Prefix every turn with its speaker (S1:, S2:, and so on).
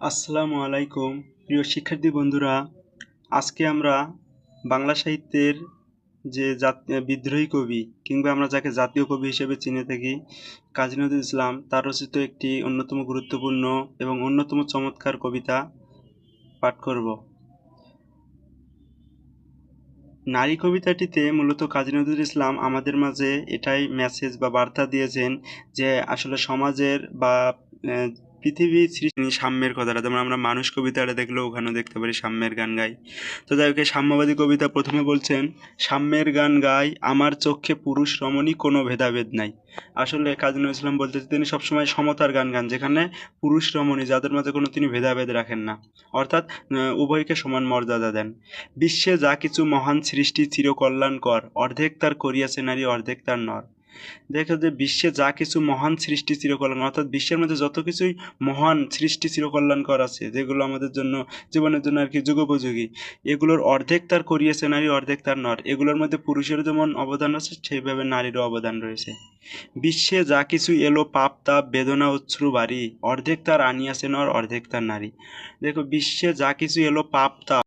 S1: আসসালামু আলাইকুম প্রিয় শিক্ষার্থী বন্ধুরা। আজকে আমরা বাংলা সাহিত্যের যে বিদ্রোহী কবি কিংবা আমরা যাকে জাতীয় কবি হিসেবে চিনে থাকি কাজী নজরুল ইসলাম তার রচিত একটি অন্যতম গুরুত্বপূর্ণ এবং অন্যতম চমৎকার কবিতা পাঠ করব। নারী কবিতাটিতে মূলত কাজী নজরুল ইসলাম আমাদের মাঝে এটাই মেসেজ বা বার্তা দিয়েছেন যে আসলে সমাজের বা আহ, পৃথিবীর সৃষ্টি সাম্যের কথাটা, যেমন আমরা মানুষ কবিতাটা দেখলেও ওখানেও দেখতে পারি সাম্যের গান গাই। তো যাই হোক, এই সাম্যবাদী কবিতা প্রথমে বলছেন, সাম্যের গান গাই আমার চক্ষে পুরুষ রমণী কোনো ভেদাভেদ নাই। আসলে কাজী নজরুল ইসলাম বলতেছে তিনি সবসময় সমতার গান গান, যেখানে পুরুষ রমণী যাদের মাঝে কোনো তিনি ভেদাভেদ রাখেন না, অর্থাৎ উভয়কে সমান মর্যাদা দেন। বিশ্বে যা কিছু মহান সৃষ্টি চিরকল্যাণকর, অর্ধেক তার করিয়াছে নারী অর্ধেক তার নর। দেখো যে বিশ্বে যা কিছু মহান সৃষ্টি চিরকল্যাণ, অর্থাৎ বিশ্বের মধ্যে যত কিছুই মহান সৃষ্টি চিরকল্যাণকর আছে, যেগুলো আমাদের জন্য জীবনের জন্য আর কি যুগোপযোগী, এগুলোর অর্ধেক তার করিয়েছে নারী অর্ধেক তার নর। এগুলোর মধ্যে পুরুষেরও যেমন অবদান আছে সেইভাবে নারীরও অবদান রয়েছে। বিশ্বে যা কিছু এলো পাপ তাপ বেদনা অশ্রু বাড়ি, অর্ধেক তার আনিয়াছে নর অর্ধেক তার নারী। দেখো বিশ্বে যা কিছু এলো পাপ তাপ